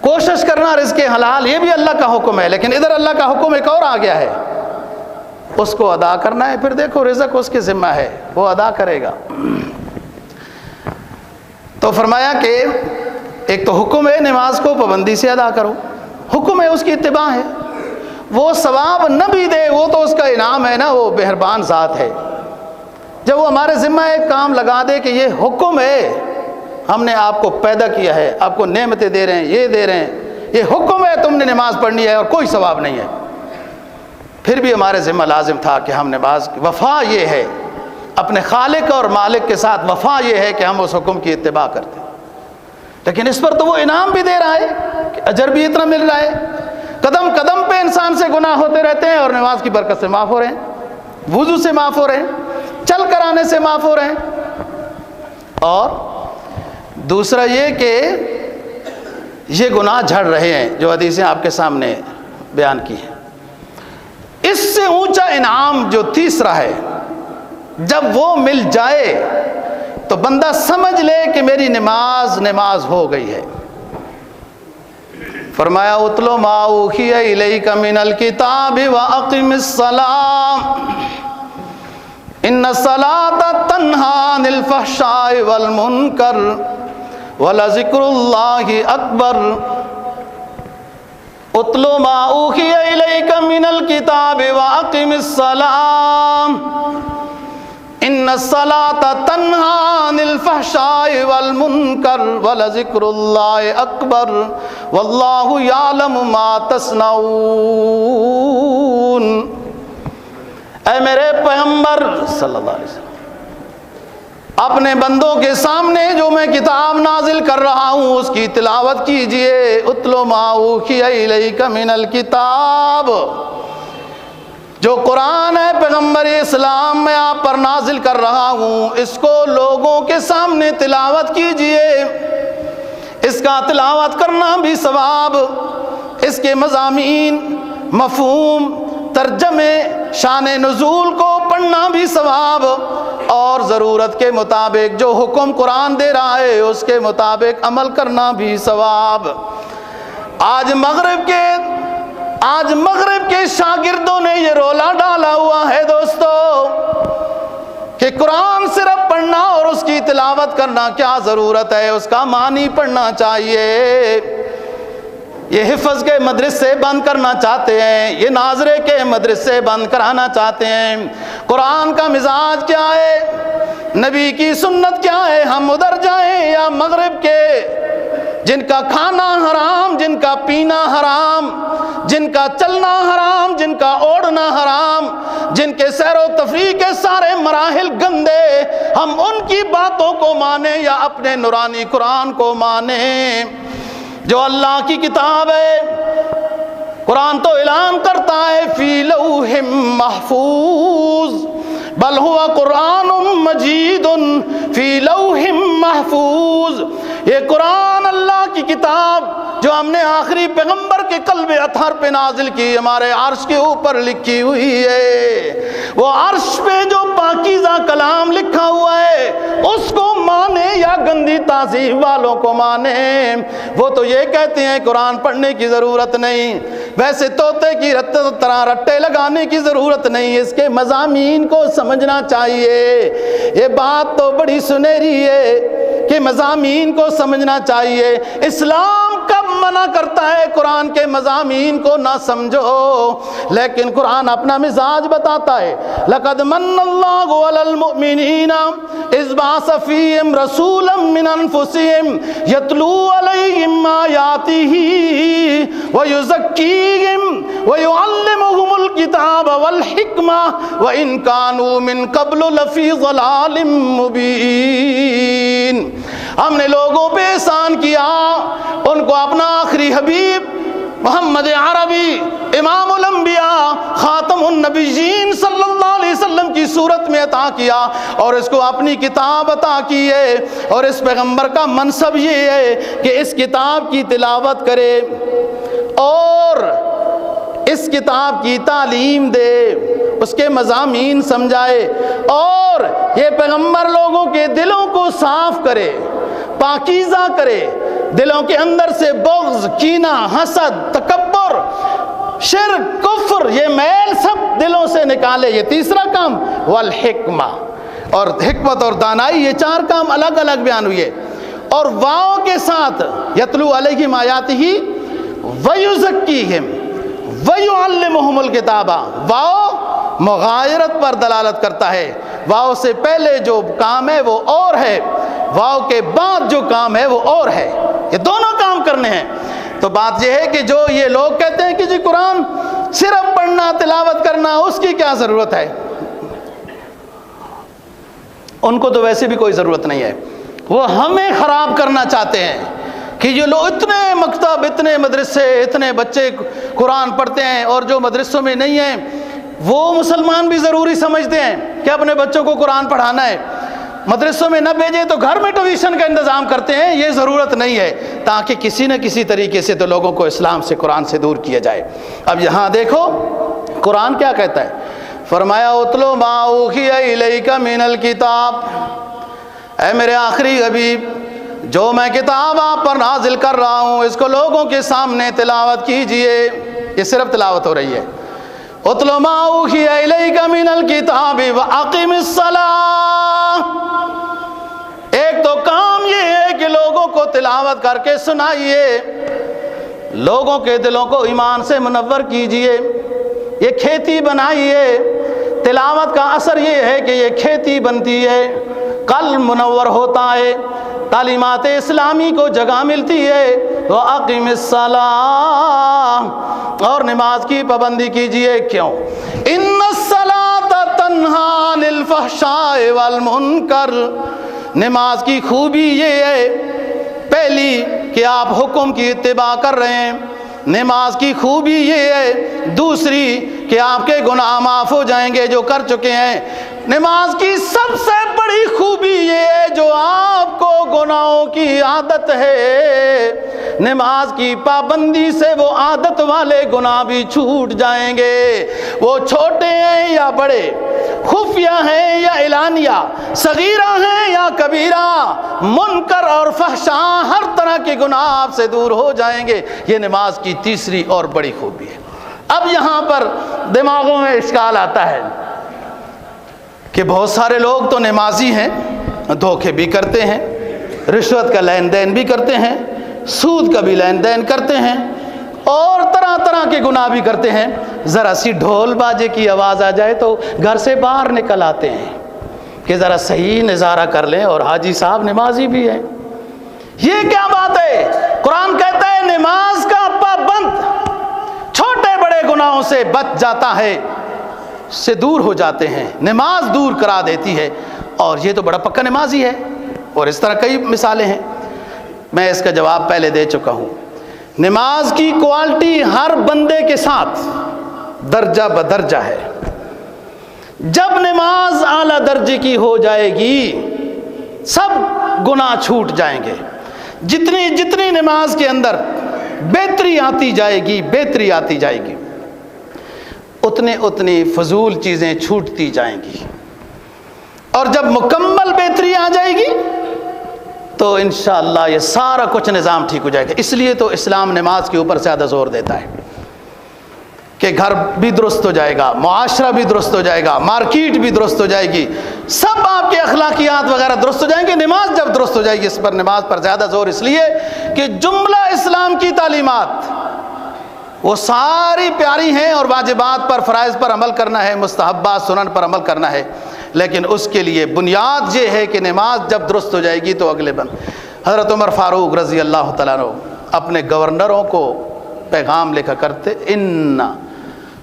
کوشش کرنا رزق حلال یہ بھی اللہ کا حکم ہے، لیکن ادھر اللہ کا حکم ایک اور آ گیا ہے، اس کو ادا کرنا ہے۔ پھر دیکھو رزق اس کی ذمہ ہے، وہ ادا کرے گا۔ تو فرمایا کہ ایک تو حکم ہے نماز کو پابندی سے ادا کرو، حکم ہے اس کی اتباع ہے، وہ ثواب نہ بھی دے وہ تو اس کا انعام ہے نا، وہ مہربان ذات ہے۔ جب وہ ہمارے ذمہ ایک کام لگا دے کہ یہ حکم ہے، ہم نے آپ کو پیدا کیا ہے، آپ کو نعمتیں دے رہے ہیں، یہ دے رہے ہیں، یہ حکم ہے، تم نے نماز پڑھنی ہے اور کوئی ثواب نہیں ہے، پھر بھی ہمارے ذمہ لازم تھا کہ ہم نماز کی وفا یہ ہے، اپنے خالق اور مالک کے ساتھ وفا یہ ہے کہ ہم اس حکم کی اتباع کرتے ہیں۔ لیکن اس پر تو وہ انعام بھی دے رہا ہے کہ اجر بھی اتنا مل رہا ہے، قدم قدم پہ انسان سے گناہ ہوتے رہتے ہیں اور نماز کی برکت سے معاف ہو رہے ہیں، وضو سے معاف ہو رہے ہیں، چل کر آنے سے معاف ہو رہے ہیں۔ اور دوسرا یہ کہ یہ گناہ جھڑ رہے ہیں جو حدیثیں آپ کے سامنے بیان کی ہیں۔ اس سے اونچا انعام جو تیسرا ہے، جب وہ مل جائے تو بندہ سمجھ لے کہ میری نماز ہو گئی ہے۔ فرمایا اتلو ما اوحی الیک من الکتاب واقم الصلاۃ ان الصلاۃ تنہی عن الفحشاء والمنکر ولذکر اللہ اکبر۔ اتلو ما اوحی الیک من الکتاب واقم الصلاۃ ان الصلاۃ تنہی عن الفحشاء والمنکر ولذکر اللہ اکبر واللہ یعلم ما تصنعون۔ اے میرے پیغمبر صلی اللہ علیہ وسلم، اپنے بندوں کے سامنے جو میں کتاب نازل کر رہا ہوں اس کی تلاوت کیجئے۔ اتلو ما اوحی الیک من الکتاب، جو قرآن ہے پیغمبر اسلام میں آپ پر نازل کر رہا ہوں، اس کو لوگوں کے سامنے تلاوت کیجئے۔ اس کا تلاوت کرنا بھی ثواب، اس کے مضامین، مفہوم، ترجمے، شان نزول کو پڑھنا بھی ثواب، اور ضرورت کے مطابق جو حکم قرآن دے رہا ہے اس کے مطابق عمل کرنا بھی ثواب۔ آج مغرب کے شاگردوں نے یہ رولا ڈالا ہوا ہے دوستو کہ قرآن صرف پڑھنا اور اس کی تلاوت کرنا کیا ضرورت ہے، اس کا معنی پڑھنا چاہیے۔ یہ حفظ کے مدرسے بند کرنا چاہتے ہیں، یہ ناظرے کے مدرسے بند کرانا چاہتے ہیں۔ قرآن کا مزاج کیا ہے، نبی کی سنت کیا ہے، ہم ادھر جائیں یا مغرب کے جن کا کھانا حرام، جن کا پینا حرام، جن کا چلنا حرام، جن کا اوڑھنا حرام، جن کے سیر و تفریح کے سارے مراحل گندے، ہم ان کی باتوں کو مانیں یا اپنے نورانی قرآن کو مانیں جو اللہ کی کتاب ہے۔ قرآن تو اعلان کرتا ہے فی لوح محفوظ، بل ہوا قرآن مجید فی لوح محفوظ۔ یہ قرآن اللہ کی کتاب جو ہم نے آخری پیغمبر کے قلب اطہر پہ نازل کی، ہمارے عرش کے اوپر لکھی ہوئی ہے۔ وہ عرش پہ جو پاکیزہ کلام لکھا ہوا ہے اس کو مانے یا گندی تہذیب والوں کو مانے۔ وہ تو یہ کہتے ہیں قرآن پڑھنے کی ضرورت نہیں، ویسے طوطے کی طرح رٹے لگانے کی ضرورت نہیں، اس کے مضامین کو سمجھنا چاہیے۔ یہ بات تو بڑی سنہری ہے کہ مضامین کو سمجھنا چاہیے۔ اسلام کب منع کرتا ہے قرآن کے مضامین کو نہ سمجھو، لیکن قرآن اپنا مزاج بتاتا ہے۔ لقد من اللہ علی المؤمنین اذ بعث فیہم رسولا من انفسہم یتلو علیہم آیاتہ ویزکیہم ویعلمہم الکتاب والحکمہ وان کانوا من قبل لفی ضلال مبین۔ ہم نے لوگوں پہ احسان کیا، ان کو اپنا آخری حبیب محمد عربی امام الانبیاء خاتم النبیین صلی اللہ علیہ وسلم کی صورت میں عطا کیا، اور اس کو اپنی کتاب عطا کی ہے، اور اس پیغمبر کا منصب یہ ہے کہ اس کتاب کی تلاوت کرے اور اس کتاب کی تعلیم دے، اس کے مضامین سمجھائے، اور یہ پیغمبر لوگوں کے دلوں کو صاف کرے، پاکیزہ کرے، دلوں کے اندر سے بغض، کینہ، حسد، تکبر، شرک، کفر، یہ میل سب دلوں سے نکالے۔ یہ تیسرا کام والحکمہ، اور حکمت اور دانائی، یہ چار کام الگ الگ بیان ہوئے، اور واؤ کے ساتھ یتلو علیہم آیاتہ ویزکیہم ویعلمہم الکتابہ۔ واؤ مغایرت پر دلالت کرتا ہے۔ واو سے پہلے جو کام ہے وہ اور ہے، واو کے بعد جو کام ہے وہ اور ہے، یہ دونوں کام کرنے ہیں۔ تو بات یہ ہے کہ جو یہ لوگ کہتے ہیں کہ جی قرآن صرف پڑھنا تلاوت کرنا اس کی کیا ضرورت ہے، ان کو تو ویسے بھی کوئی ضرورت نہیں ہے، وہ ہمیں خراب کرنا چاہتے ہیں کہ یہ لوگ اتنے مکتب، اتنے مدرسے، اتنے بچے قرآن پڑھتے ہیں اور جو مدرسوں میں نہیں ہیں وہ مسلمان بھی ضروری سمجھتے ہیں کہ اپنے بچوں کو قرآن پڑھانا ہے، مدرسوں میں نہ بھیجیں تو گھر میں ٹیوشن کا انتظام کرتے ہیں۔ یہ ضرورت نہیں ہے، تاکہ کسی نہ کسی طریقے سے تو لوگوں کو اسلام سے، قرآن سے دور کیا جائے۔ اب یہاں دیکھو قرآن کیا کہتا ہے، فرمایا اتلو ما اوحی الیک من الکتاب، اے میرے آخری حبیب جو میں کتاب آپ پر نازل کر رہا ہوں اس کو لوگوں کے سامنے تلاوت کیجئے۔ یہ صرف تلاوت ہو رہی ہے۔ اتلو ما اوحی الیک من الکتاب واقم الصلاۃ، ایک تو کام یہ ہے کہ لوگوں کو تلاوت کر کے سنائیے، لوگوں کے دلوں کو ایمان سے منور کیجئے، یہ کھیتی بنائیے۔ تلاوت کا اثر یہ ہے کہ یہ کھیتی بنتی ہے، قلب منور ہوتا ہے، تعلیمات اسلامی کو جگہ ملتی ہے۔ وَأَقِمِ الصَّلَاةَ، اور نماز کی پابندی کیجئے۔ کیوں؟ إِنَّ الصَّلَاةَ تَنْهَىٰ عَنِ الْفَحْشَاءِ وَالْمُنكَرِ، نماز کی خوبی یہ ہے پہلی کہ آپ حکم کی اتباع کر رہے ہیں، نماز کی خوبی یہ ہے دوسری کہ آپ کے گناہ معاف ہو جائیں گے جو کر چکے ہیں۔ نماز کی سب سے بڑی خوبی یہ ہے جو آپ کو گناہوں کی عادت ہے، نماز کی پابندی سے وہ عادت والے گناہ بھی چھوٹ جائیں گے، وہ چھوٹے ہیں یا بڑے، خفیہ ہیں یا اعلانیہ، صغیرہ ہیں یا کبیرہ، منکر اور فحشاء ہر طرح کے گناہ آپ سے دور ہو جائیں گے۔ یہ نماز کی تیسری اور بڑی خوبی ہے۔ اب یہاں پر دماغوں میں اشکال آتا ہے کہ بہت سارے لوگ تو نمازی ہیں، دھوکے بھی کرتے ہیں، رشوت کا لین دین بھی کرتے ہیں، سود کا بھی لین دین کرتے ہیں، اور طرح طرح کے گناہ بھی کرتے ہیں۔ ذرا سی ڈھول باجے کی آواز آ جائے تو گھر سے باہر نکل آتے ہیں کہ ذرا صحیح نظارہ کر لیں، اور حاجی صاحب نمازی بھی ہیں۔ یہ کیا بات ہے؟ قرآن کہتا ہے نماز کا پابند چھوٹے بڑے گناہوں سے بچ جاتا ہے، سے دور ہو جاتے ہیں، نماز دور کرا دیتی ہے، اور یہ تو بڑا پکا نمازی ہے۔ اور اس طرح کئی مثالیں ہیں، میں اس کا جواب پہلے دے چکا ہوں۔ نماز کی کوالٹی ہر بندے کے ساتھ درجہ بدرجہ ہے۔ جب نماز اعلیٰ درجے کی ہو جائے گی سب گناہ چھوٹ جائیں گے، جتنی جتنی نماز کے اندر بہتری آتی جائے گی، بہتری آتی جائے گی، اتنی فضول چیزیں چھوٹتی جائیں گی، اور جب مکمل بہتری آ جائے گی تو انشاءاللہ یہ سارا کچھ نظام ٹھیک ہو جائے گا۔ اس لیے تو اسلام نماز کے اوپر زیادہ زور دیتا ہے کہ گھر بھی درست ہو جائے گا، معاشرہ بھی درست ہو جائے گا، مارکیٹ بھی درست ہو جائے گی، سب آپ کے اخلاقیات وغیرہ درست ہو جائیں گے، نماز جب درست ہو جائے گی۔ اس پر نماز پر زیادہ زور اس لیے کہ جملہ اسلام کی تعلیمات وہ ساری پیاری ہیں، اور واجبات پر، فرائض پر عمل کرنا ہے، مستحبات سنن پر عمل کرنا ہے، لیکن اس کے لیے بنیاد یہ ہے کہ نماز جب درست ہو جائے گی تو اگلے بند۔ حضرت عمر فاروق رضی اللہ تعالیٰ عنہ اپنے گورنروں کو پیغام لکھا کرتے، ان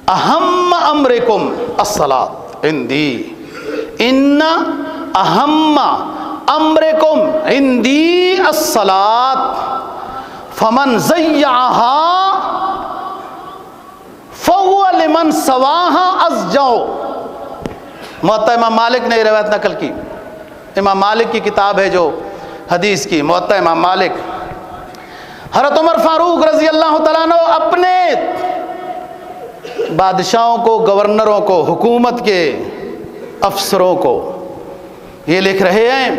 اہم امرکم الصلاۃ عندی، ان اہم امرکم عندی الصلاۃ فمن ضیعها فَهُوَ لِمَنْ سَوَاهَا أَزْجَعُ۔ موطا امام مالک نے یہ روایت نقل کی، امام مالک کی کتاب ہے جو حدیث کی، موطا امام مالک۔ حضرت عمر فاروق رضی اللہ تعالیٰ عنہ اپنے بادشاہوں کو، گورنروں کو، حکومت کے افسروں کو یہ لکھ رہے ہیں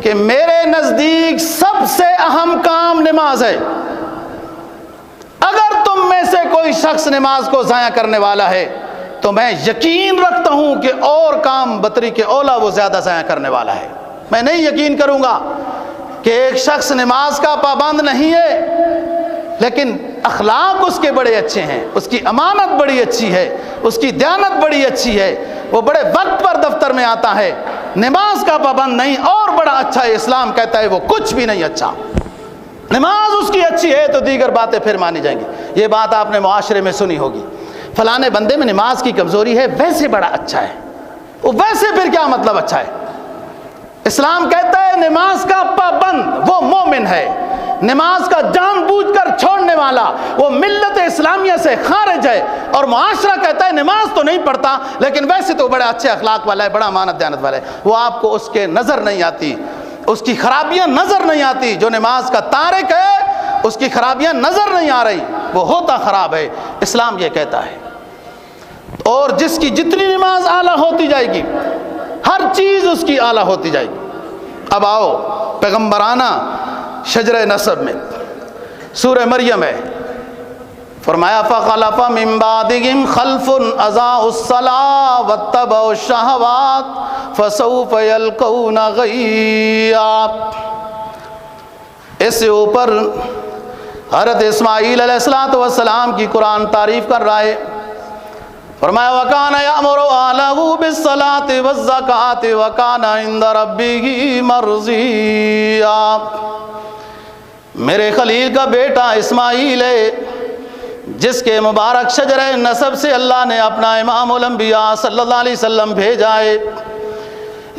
کہ میرے نزدیک سب سے اہم کام نماز ہے، اگر تم میں سے کوئی شخص نماز کو ضائع کرنے والا ہے تو میں یقین رکھتا ہوں کہ اور کام بطری کے اولا وہ زیادہ ضائع کرنے والا ہے۔ میں نہیں یقین کروں گا کہ ایک شخص نماز کا پابند نہیں ہے لیکن اخلاق اس کے بڑے اچھے ہیں، اس کی امانت بڑی اچھی ہے، اس کی دیانت بڑی اچھی ہے، وہ بڑے وقت پر دفتر میں آتا ہے، نماز کا پابند نہیں، اور بڑا اچھا ہے، اسلام کہتا ہے وہ کچھ بھی نہیں اچھا، نماز اس کی اچھی ہے تو دیگر باتیں پھر مانی جائیں گی۔ یہ بات آپ نے معاشرے میں سنی ہوگی، فلانے بندے میں نماز کی کمزوری ہے، ویسے بڑا اچھا ہے، وہ ویسے پھر کیا مطلب اچھا ہے؟ اسلام کہتا ہے نماز کا پابند وہ مومن ہے، نماز کا جان بوجھ کر چھوڑنے والا وہ ملت اسلامیہ سے خارج ہے، اور معاشرہ کہتا ہے نماز تو نہیں پڑھتا لیکن ویسے تو بڑا اچھے اخلاق والا ہے، بڑا امانت دیانت والا ہے۔ وہ آپ کو اس کے نظر نہیں آتی، اس کی خرابیاں نظر نہیں آتی۔ جو نماز کا تارک ہے اس کی خرابیاں نظر نہیں آ رہی، وہ ہوتا خراب ہے، اسلام یہ کہتا ہے۔ اور جس کی جتنی نماز اعلیٰ ہوتی جائے گی، ہر چیز اس کی اعلیٰ ہوتی جائے گی۔ اب آؤ پیغمبرانہ شجرہ نسب میں سورہ مریم ہے، فرمایا فَخَلَفَ مِن بَعْدِهِمْ خَلْفٌ أَضَاعُوا الصَّلَاةَ وَاتَّبَعُوا الشَّهَوَاتِ فَسَوْفَ يَلْقَوْنَ غَيًّا۔ اس سے اوپر حضرت اسماعیل علیہ السلام کی قرآن تعریف کر رہا ہے، فرمایا وَكَانَ يَأْمُرُ أَهْلَهُ بِالصَّلَاةِ وَالزَّكَاةِ وَكَانَ عِندَ رَبِّهِ مَرْضِيًّا۔ میرے خلیل کا بیٹا اسماعیل ہے، جس کے مبارک شجرہ نسب سے اللہ نے اپنا امام الانبیاء صلی اللہ علیہ وسلم بھیجا ہے۔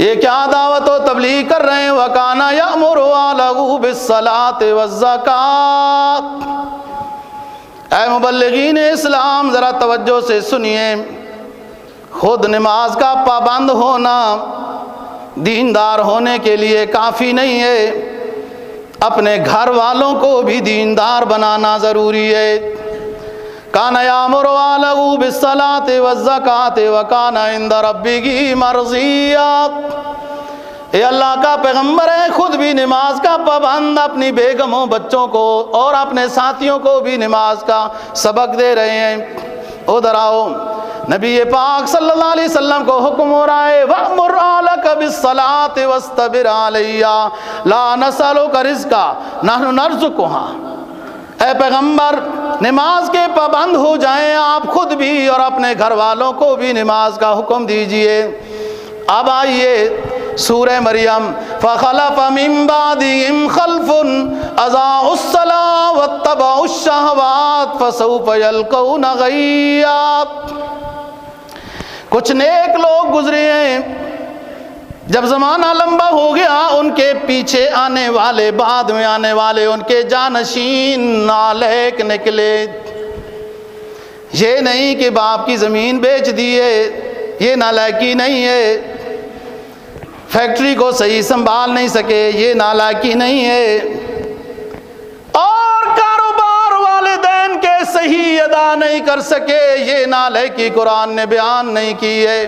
یہ کیا دعوت و تبلیغ کر رہے ہیں؟ وَكَانَ يَأْمُرُ أَهْلَهُ بِالصَّلَاةِ وَالزَّكَاةِ۔ اے مبلغین اسلام ذرا توجہ سے سنیے، خود نماز کا پابند ہونا دیندار ہونے کے لیے کافی نہیں ہے، اپنے گھر والوں کو بھی دیندار بنانا ضروری ہے۔ کان یامر أهله بالصلاة والزکاة وکان عند ربه مرضیا۔ اے اللہ کا پیغمبر ہے، خود بھی نماز کا پابند، اپنی بیگموں بچوں کو اور اپنے ساتھیوں کو بھی نماز کا سبق دے رہے ہیں۔ ادھر آؤ، نبی پاک صلی اللہ علیہ وسلم کو حکم ہو رہا ہے وَأْمُرْ أَهْلَكَ بِالصَّلَاةِ وَاسْتَبِرْ عَلَيْهَا لَا نَسْأَلُكَ رِزْقًا نَحْنُ نَرْزُقُهَا۔ اے پیغمبر نماز کے پابند ہو جائیں آپ خود بھی اور اپنے گھر والوں کو بھی نماز کا حکم دیجئے۔ اب آئیے سورہ مریم فَخَلَفَ مِن بَعْدِهِمْ خَلْفٌ أَضَاعُوا الصَّلَاةَ وَاتَّبَعُوا الشَّهَوَاتِ فَسَوْفَ يَلْقَوْنَ غَيًّا۔ کچھ نیک لوگ گزرے ہیں، جب زمانہ لمبا ہو گیا ان کے پیچھے آنے والے، بعد میں آنے والے ان کے جانشین نالائق نکلے۔ یہ نہیں کہ باپ کی زمین بیچ دیے، یہ نالائقی نہیں ہے، فیکٹری کو صحیح سنبھال نہیں سکے، یہ نالائقی نہیں ہے، اور کاروبار والدین کے صحیح ادا نہیں کر سکے، یہ نالائقی قرآن نے بیان نہیں کی ہے۔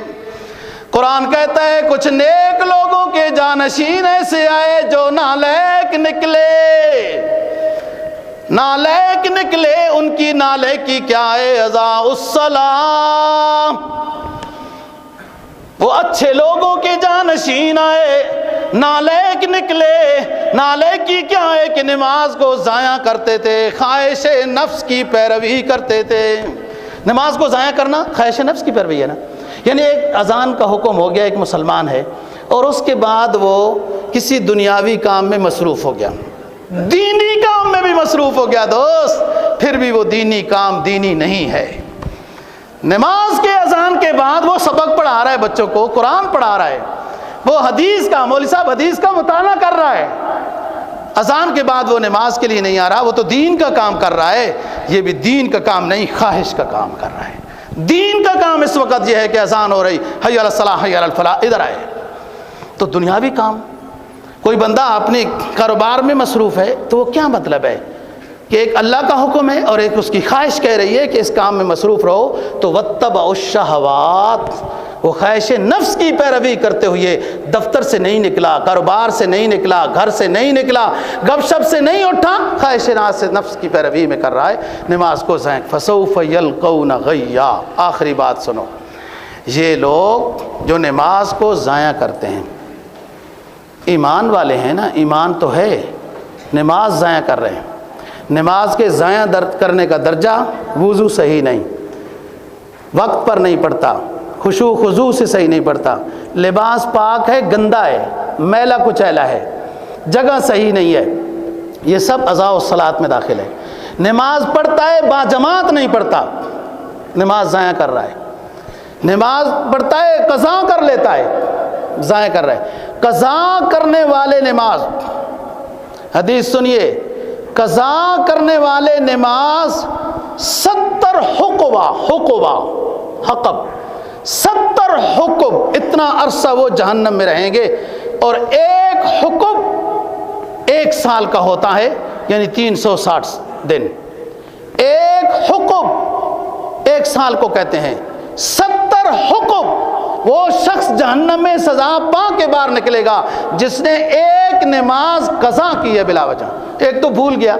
قرآن کہتا ہے کچھ نیک لوگوں کے جانشین ایسے آئے جو نالائق نکلے، نالائق نکلے، ان کی نالائقی کیا ہے؟ اضاعوا الصلاۃ۔ وہ اچھے لوگوں کے جانشین آئے، نالائق نکلے۔ نالائقی کیا ہے کہ نماز کو ضائع کرتے تھے، خواہش نفس کی پیروی کرتے تھے۔ نماز کو ضائع کرنا خواہش نفس کی پیروی ہے نا، یعنی ایک اذان کا حکم ہو گیا، ایک مسلمان ہے اور اس کے بعد وہ کسی دنیاوی کام میں مصروف ہو گیا، دینی کام میں بھی مصروف ہو گیا دوست، پھر بھی وہ دینی کام دینی نہیں ہے۔ نماز کے اذان کے بعد وہ سبق پڑھا رہا ہے بچوں کو، قرآن پڑھا رہا ہے، وہ حدیث کا، مولوی صاحب حدیث کا مطالعہ کر رہا ہے، اذان کے بعد وہ نماز کے لیے نہیں آ رہا، وہ تو دین کا کام کر رہا ہے۔ یہ بھی دین کا کام نہیں، خواہش کا کام کر رہا ہے۔ دین کا کام اس وقت یہ ہے کہ اذان ہو رہی، حی علی الصلاۃ حی علی الفلاح، ادھر آئے، تو دنیاوی کام کوئی بندہ اپنے کاروبار میں مصروف ہے تو وہ کیا مطلب ہے کہ ایک اللہ کا حکم ہے اور ایک اس کی خواہش کہہ رہی ہے کہ اس کام میں مصروف رہو، تو واتبعوا الشہوات، وہ خواہش نفس کی پیروی کرتے ہوئے دفتر سے نہیں نکلا، کاروبار سے نہیں نکلا، گھر سے نہیں نکلا، گپ شپ سے نہیں اٹھا، خواہش نفس کی پیروی میں کر رہا ہے، نماز کو ضائع۔ فسوف یلقون غیا۔ آخری بات سنو، یہ لوگ جو نماز کو ضائع کرتے ہیں ایمان والے ہیں نا، ایمان تو ہے، نماز ضائع کر رہے ہیں، نماز کے ضائع کرنے کا درجہ وضو صحیح نہیں، وقت پر نہیں پڑتا، خشوع خضوع سے صحیح نہیں پڑتا، لباس پاک ہے گندا ہے، میلا کچیلا ہے، جگہ صحیح نہیں ہے، یہ سب اضاء الصلاۃ میں داخل ہے۔ نماز پڑھتا ہے با جماعت نہیں پڑھتا، نماز ضائع کر رہا ہے۔ نماز پڑھتا ہے قضا کر لیتا ہے، ضائع کر رہا ہے۔ قضا کرنے والے نماز، حدیث سنیے، قضا کرنے والے نماز 70 حقب 70 حقب اتنا عرصہ وہ جہنم میں رہیں گے، اور ایک حقب 1 سال کا ہوتا ہے، یعنی 360 دن۔ ایک حقب 1 سال کو کہتے ہیں، 70 حقب وہ شخص جہنم میں سزا پا کے باہر نکلے گا جس نے ایک نماز قضا کی ہے بلا وجہ۔ ایک تو بھول گیا،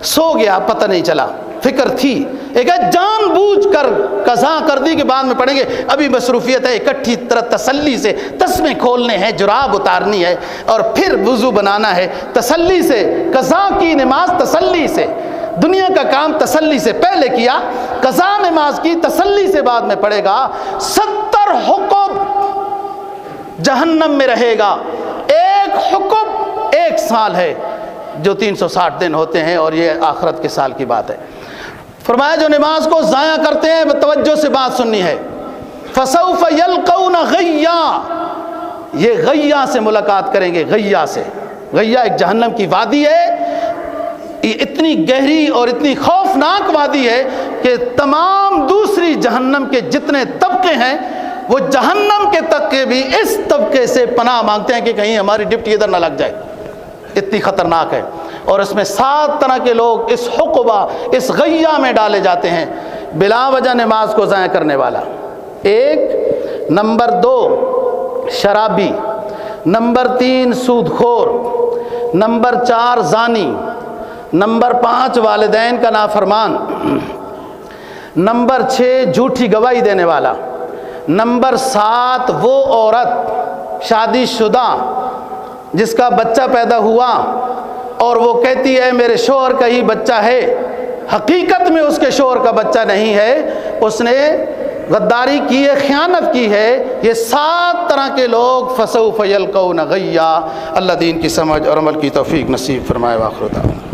سو گیا، پتہ نہیں چلا، فکر تھی، ایک ہے جان بوجھ کر قضا کر دی کہ بعد میں پڑھیں گے، ابھی مصروفیت ہے، اکٹھی طرح تسلی سے تسمے کھولنے ہیں، جراب اتارنی ہے اور پھر وضو بنانا ہے، تسلی سے قضا کی نماز، تسلی سے دنیا کا کام تسلی سے پہلے کیا، قضا نماز کی تسلی سے بعد میں پڑھے گا، 70 حقب جہنم میں رہے گا۔ ایک حقب 1 سال ہے، جو 360 دن ہوتے ہیں، اور یہ آخرت کے سال کی بات ہے۔ فرمایا جو نماز کو ضائع کرتے ہیں، توجہ سے بات سننی ہے، فَسَوْفَ يَلْقَوْنَ غَيًّا، یہ غیّا سے ملاقات کریں گے۔ غیّا سے، غیّا ایک جہنم کی وادی ہے، یہ اتنی گہری اور اتنی خوفناک وادی ہے کہ تمام دوسری جہنم کے جتنے طبقے ہیں، وہ جہنم کے طبقے بھی اس طبقے سے پناہ مانگتے ہیں کہ کہیں ہماری ڈپٹی ادھر نہ لگ جائے، اتنی خطرناک ہے۔ اور اس میں 7 طرح کے لوگ اس حقبہ، اس غیّا میں ڈالے جاتے ہیں، بلا وجہ نماز کو ضائع کرنے والا۔ 1، نمبر 2 شرابی، نمبر 3 سود خور، نمبر 4 زانی، نمبر 5 والدین کا نافرمان، نمبر 6 جھوٹی گواہی دینے والا، نمبر 7 وہ عورت شادی شدہ جس کا بچہ پیدا ہوا اور وہ کہتی ہے میرے شوہر کا ہی بچہ ہے، حقیقت میں اس کے شوہر کا بچہ نہیں ہے، اس نے غداری کی ہے، خیانت کی ہے۔ یہ 7 طرح کے لوگ فسوف یلقون غیا۔ اللہ دین کی سمجھ اور عمل کی توفیق نصیب فرمائے۔ وآخر دعوانا